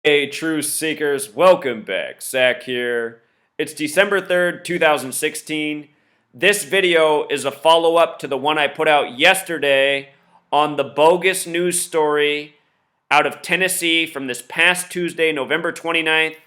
Hey, truth seekers, welcome back. Zach here. It's December 3rd, 2016. This video is a follow-up to the one I put out yesterday on the bogus news story out of Tennessee from this past Tuesday, November 29th.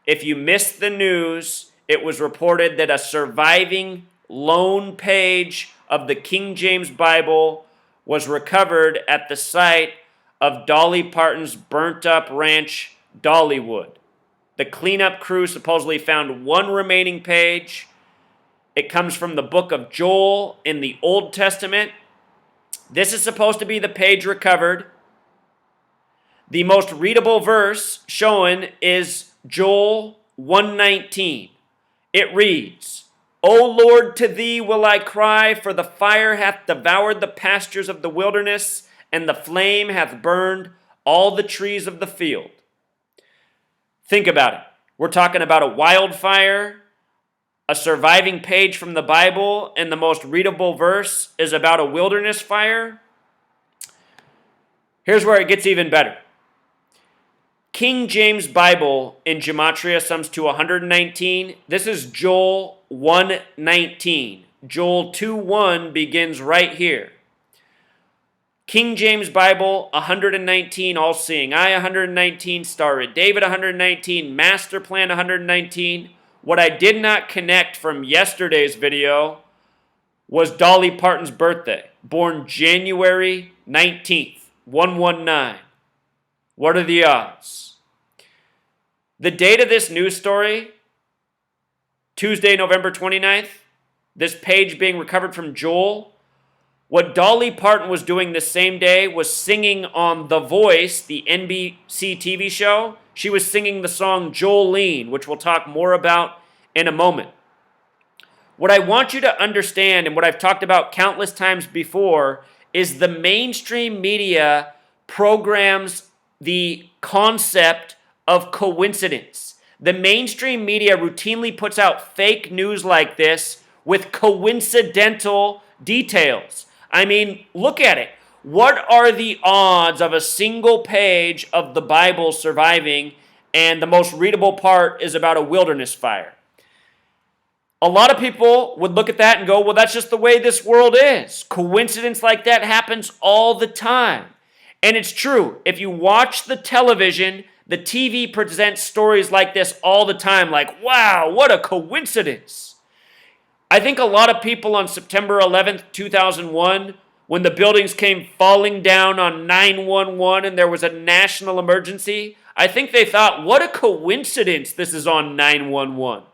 If you missed the news, it was reported that a surviving lone page of the King James Bible was recovered at the site of Dolly Parton's burnt-up ranch, Dollywood. The cleanup crew supposedly found one remaining page. It comes from the book of Joel in the Old Testament. This is supposed to be the page recovered. The most readable verse shown is Joel 1:19. It reads, O Lord, to thee will I cry, for the fire hath devoured the pastures of the wilderness, and the flame hath burned all the trees of the field. Think about it. We're talking about a wildfire, a surviving page from the Bible, and the most readable verse is about a wilderness fire. Here's where it gets even better. King James Bible in Gematria sums to 119. This is Joel 1:19. Joel 2:1 begins right here. King James Bible 119, All Seeing Eye 119, Star of David 119, Master Plan 119. What I did not connect from yesterday's video was Dolly Parton's birthday, born January 19th, 119. What are the odds? The date of this news story, Tuesday, November 29th, this page being recovered from Joel. What Dolly Parton was doing the same day was singing on The Voice, the NBC TV show. She was singing the song Jolene, which we'll talk more about in a moment. What I want you to understand, and what I've talked about countless times before, is the mainstream media programs the concept of coincidence. The mainstream media routinely puts out fake news like this with coincidental details. I mean, look at it. What are the odds of a single page of the Bible surviving, and the most readable part is about a wilderness fire? A lot of people would look at that and go, well, that's just the way this world is. Coincidence like that happens all the time. And it's true. If you watch the television, the TV presents stories like this all the time, like, wow, what a coincidence. I think a lot of people on September 11th, 2001, when the buildings came falling down on 911 and there was a national emergency, I think they thought, what a coincidence this is on 911.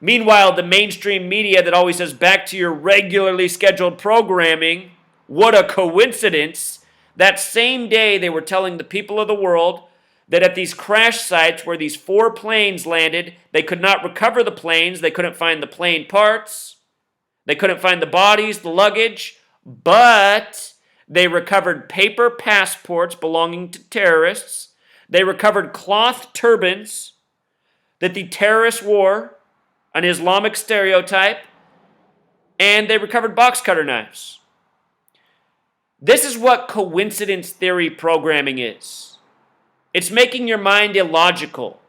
Meanwhile, the mainstream media that always says, back to your regularly scheduled programming, what a coincidence. That same day, they were telling the people of the world that at these crash sites where these 4 planes landed, they could not recover the planes, they couldn't find the plane parts, they couldn't find the bodies, the luggage, but they recovered paper passports belonging to terrorists, they recovered cloth turbans that the terrorists wore, an Islamic stereotype, and they recovered box cutter knives. This is what coincidence theory programming is. It's making your mind illogical.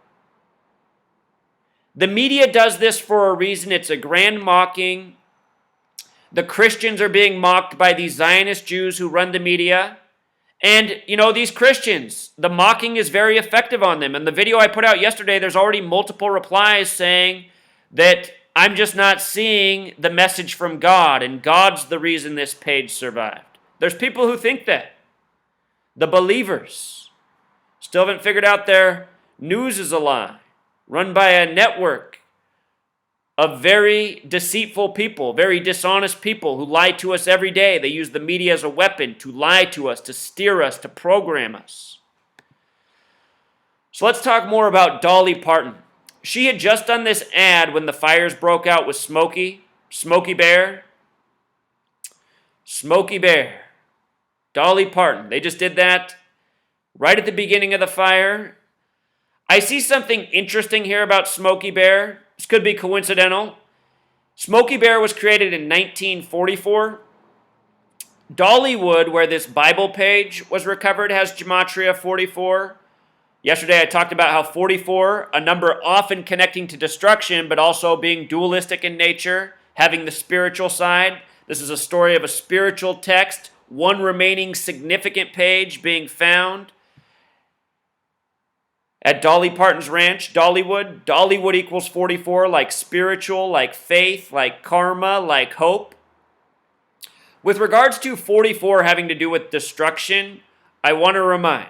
The media does this for a reason. It's a grand mocking. The Christians are being mocked by these Zionist Jews who run the media. And, these Christians, the mocking is very effective on them. In the video I put out yesterday, there's already multiple replies saying that I'm just not seeing the message from God, and God's the reason this page survived. There's people who think that. The believers still haven't figured out their news is a lie, run by a network of very deceitful people, very dishonest people who lie to us every day. They use the media as a weapon to lie to us, to steer us, to program us. So let's talk more about Dolly Parton. She had just done this ad when the fires broke out with Smokey Bear. Smokey Bear. Dolly Parton. They just did that right at the beginning of the fire. I see something interesting here about Smokey Bear. This could be coincidental. Smokey Bear was created in 1944. Dollywood, where this Bible page was recovered, has Gematria 44. Yesterday I talked about how 44, a number often connecting to destruction, but also being dualistic in nature, having the spiritual side. This is a story of a spiritual text, one remaining significant page being found at Dolly Parton's ranch, Dollywood. Dollywood equals 44, like spiritual, like faith, like karma, like hope. With regards to 44 having to do with destruction, I want to remind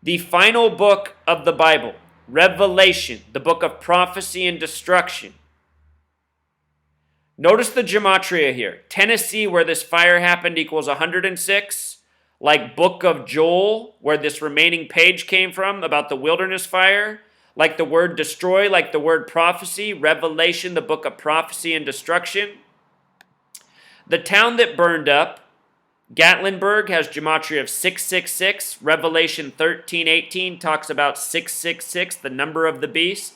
the final book of the Bible, Revelation, the book of prophecy and destruction. Notice the gematria here. Tennessee, where this fire happened, equals 106. Like book of Joel, where this remaining page came from about the wilderness fire. Like the word destroy, like the word prophecy. Revelation, the book of prophecy and destruction. The town that burned up, Gatlinburg, has gematria of 666. Revelation 13:18 talks about 666, the number of the beast.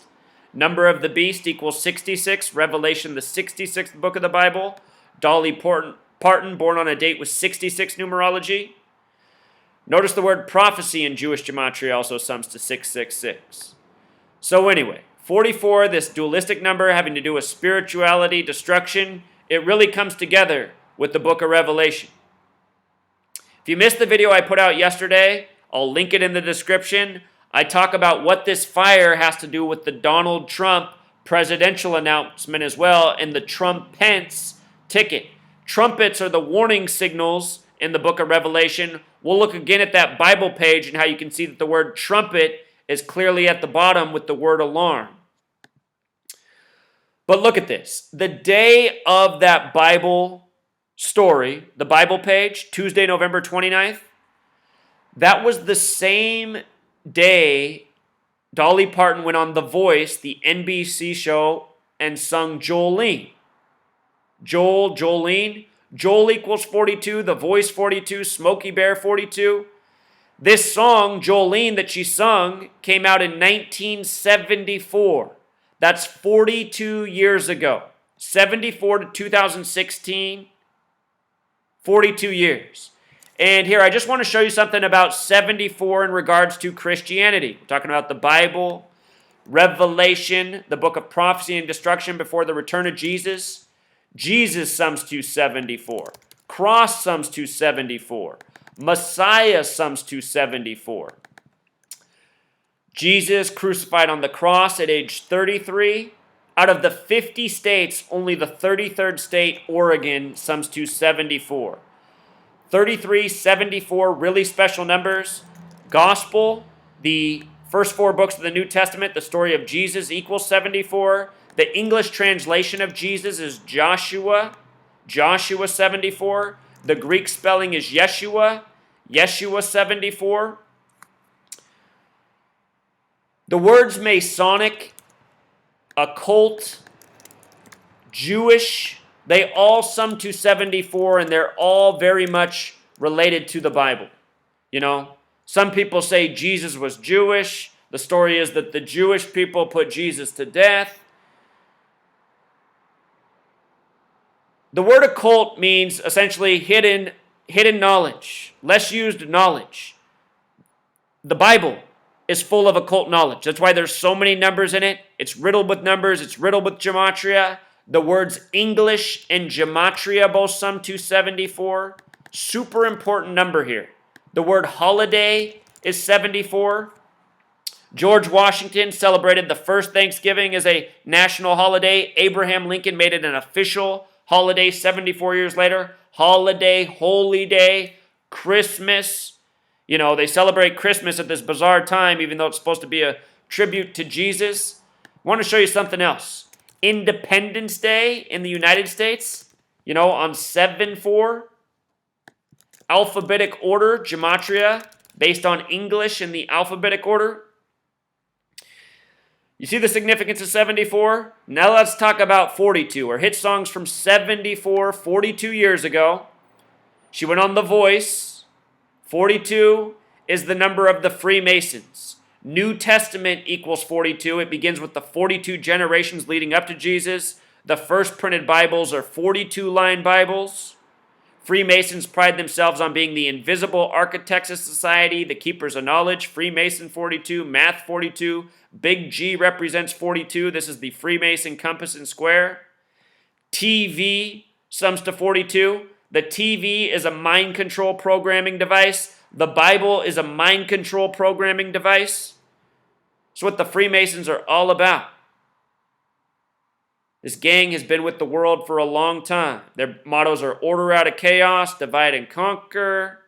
Number of the beast equals 66. Revelation, the 66th book of the Bible. Dolly Parton, born on a date with 66 numerology. Notice the word prophecy in Jewish gematria also sums to 666. So anyway, 44, this dualistic number having to do with spirituality, destruction, it really comes together with the book of Revelation. If you missed the video I put out yesterday, I'll link it in the description. I talk about what this fire has to do with the Donald Trump presidential announcement as well and the Trump-Pence ticket. Trumpets are the warning signals in the book of Revelation. We'll look again at that Bible page and how you can see that the word trumpet is clearly at the bottom with the word alarm. But look at this. The day of that Bible story, the Bible page, Tuesday, November 29th, that was the same day Dolly Parton went on The Voice, the NBC show, and sung Jolene. Jolene. Joel equals 42, The Voice 42, Smokey Bear 42. This song, Jolene, that she sung, came out in 1974. That's 42 years ago. 74 to 2016, 42 years. And here, I just want to show you something about 74 in regards to Christianity. We're talking about the Bible, Revelation, the book of prophecy and destruction before the return of Jesus. Jesus sums to 74. Cross sums to 74. Messiah sums to 74. Jesus crucified on the cross at age 33. Out of the 50 states, only the 33rd state, Oregon, sums to 74. 33, 74, really special numbers. Gospel, the first 4 books of the New Testament, the story of Jesus equals 74. The English translation of Jesus is Joshua 74. The Greek spelling is Yeshua 74. The words Masonic, occult, Jewish, they all sum to 74, and they're all very much related to the Bible. You know, some people say Jesus was Jewish. The story is that the Jewish people put Jesus to death. The word occult means essentially hidden knowledge, less used knowledge. The Bible is full of occult knowledge. That's why there's so many numbers in it. It's riddled with numbers. It's riddled with gematria. The words English and gematria both sum to 74. Super important number here. The word holiday is 74. George Washington celebrated the first Thanksgiving as a national holiday. Abraham Lincoln made it an official holiday 74 years later. Holiday, holy day, Christmas. You know, they celebrate Christmas at this bizarre time, even though it's supposed to be a tribute to Jesus. I want to show you something else. Independence Day in the United States, you know, on 7/4. Alphabetic order, gematria, based on English in the alphabetic order. You see the significance of 74? Now let's talk about 42, or hit songs from 74, 42 years ago. She went on The Voice. 42 is the number of the Freemasons. New Testament equals 42. It begins with the 42 generations leading up to Jesus. The first printed Bibles are 42-line Bibles. Freemasons pride themselves on being the invisible architects of society, the keepers of knowledge. Freemason 42, Math 42. Big G represents 42. This is the Freemason compass and square. TV sums to 42. The TV is a mind control programming device. The Bible is a mind control programming device. It's what the Freemasons are all about. This gang has been with the world for a long time. Their mottos are order out of chaos, divide and conquer.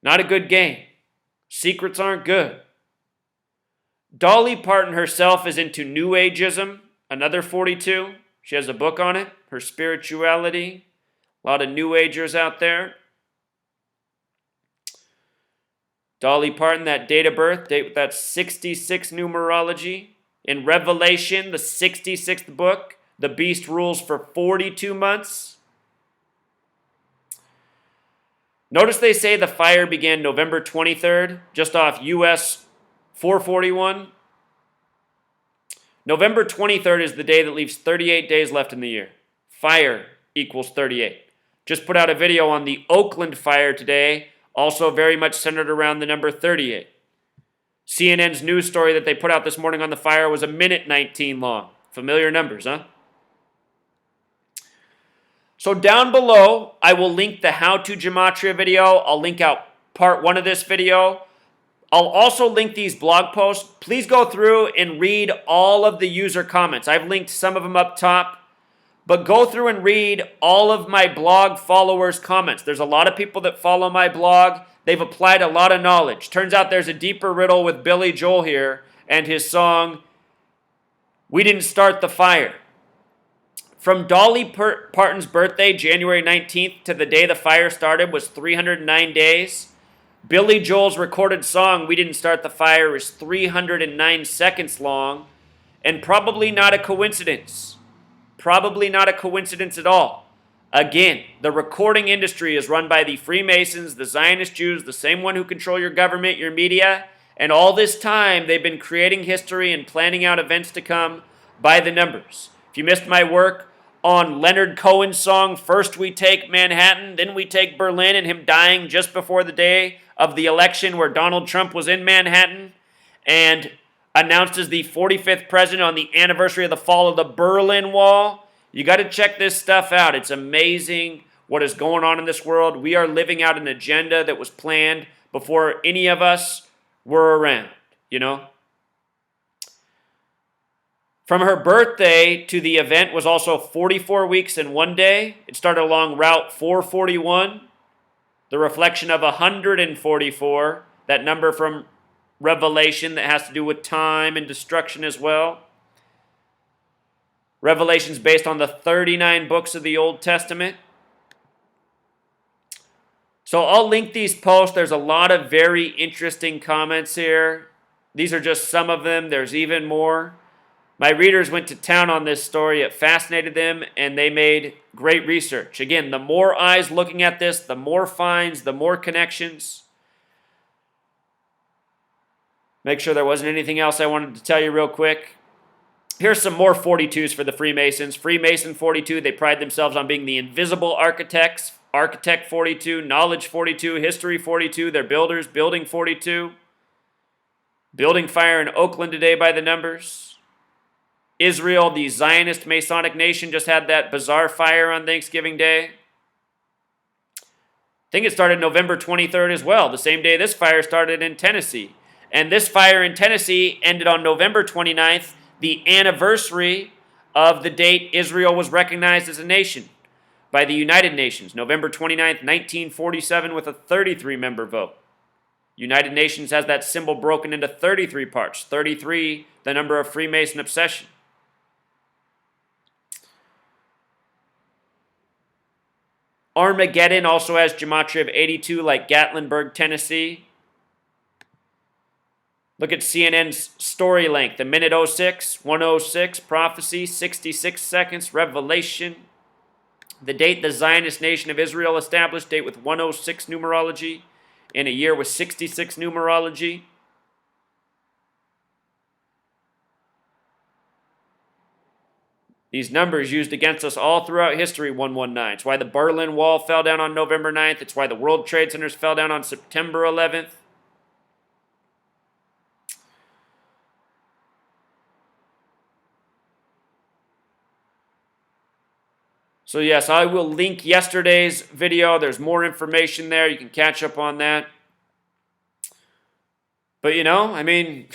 Not a good game. Secrets aren't good. Dolly Parton herself is into New Ageism, another 42. She has a book on it, her spirituality. A lot of New Agers out there. Dolly Parton, that date of birth, date with that 66 numerology. In Revelation, the 66th book, the beast rules for 42 months. Notice they say the fire began November 23rd, just off US 441. November 23rd is the day that leaves 38 days left in the year. Fire equals 38. Just put out a video on the Oakland fire today, also very much centered around the number 38. CNN's news story that they put out this morning on the fire was 1:19 long. Familiar numbers, huh? So down below, I will link the how-to gematria video. I'll link out part 1 of this video. I'll also link these blog posts. Please go through and read all of the user comments. I've linked some of them up top. But go through and read all of my blog followers' comments. There's a lot of people that follow my blog. They've applied a lot of knowledge. Turns out there's a deeper riddle with Billy Joel here and his song, We Didn't Start the Fire. From Dolly Parton's birthday, January 19th, to the day the fire started was 309 days. Billy Joel's recorded song, We Didn't Start the Fire, is 309 seconds long, and probably not a coincidence. Probably not a coincidence at all. Again, the recording industry is run by the Freemasons, the Zionist Jews, the same one who control your government, your media, and all this time they've been creating history and planning out events to come by the numbers. If you missed my work on Leonard Cohen's song, First We Take Manhattan, Then We Take Berlin, and him dying just before the day of the election where Donald Trump was in Manhattan and announced as the 45th president on the anniversary of the fall of the Berlin Wall. You got to check this stuff out. It's amazing what is going on in this world. We are living out an agenda that was planned before any of us were around, you know? From her birthday to the event was also 44 weeks and 1 day. It started along Route 441, the reflection of 144, that number from Revelation that has to do with time and destruction as well. Revelation's based on the 39 books of the Old Testament. So I'll link these posts. There's a lot of very interesting comments here. These are just some of them. There's even more. My readers went to town on this story. It fascinated them, and they made great research. Again, the more eyes looking at this, the more finds, the more connections. Make sure there wasn't anything else I wanted to tell you real quick. Here's some more 42s for the Freemasons. Freemason 42, they pride themselves on being the invisible architects. Architect 42, knowledge 42, history 42, they're builders, building 42. Building fire in Oakland today by the numbers. Israel, the Zionist Masonic nation, just had that bizarre fire on Thanksgiving Day. I think it started November 23rd as well, the same day this fire started in Tennessee. And this fire in Tennessee ended on November 29th, the anniversary of the date Israel was recognized as a nation by the United Nations, November 29th, 1947, with a 33-member vote. United Nations has that symbol broken into 33 parts, 33, the number of Freemason obsession. Armageddon also has gematria of 82, like Gatlinburg, Tennessee. Look at CNN's story length. A minute 06, 106, prophecy, 66 seconds, revelation. The date the Zionist nation of Israel established, date with 106 numerology, in a year with 66 numerology. These numbers used against us all throughout history, 119. It's why the Berlin Wall fell down on November 9th. It's why the World Trade Centers fell down on September 11th. So yes, I will link yesterday's video. There's more information there. You can catch up on that. But you know, I mean,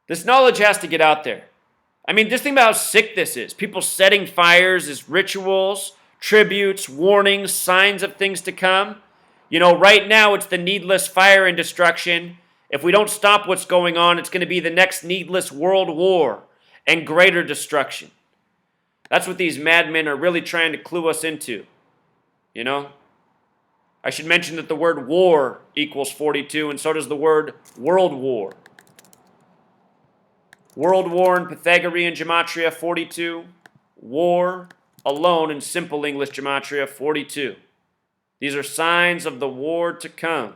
this knowledge has to get out there. I mean, just think about how sick this is. People setting fires as rituals, tributes, warnings, signs of things to come. You know, right now it's the needless fire and destruction. If we don't stop what's going on, it's going to be the next needless world war and greater destruction. That's what these madmen are really trying to clue us into. You know? I should mention that the word war equals 42, and so does the word world war. World war in Pythagorean gematria, 42. War alone in simple English gematria, 42. These are signs of the war to come.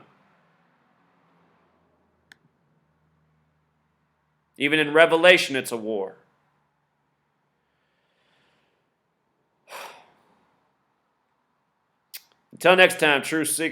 Even in Revelation, it's a war. Until next time, true seekers.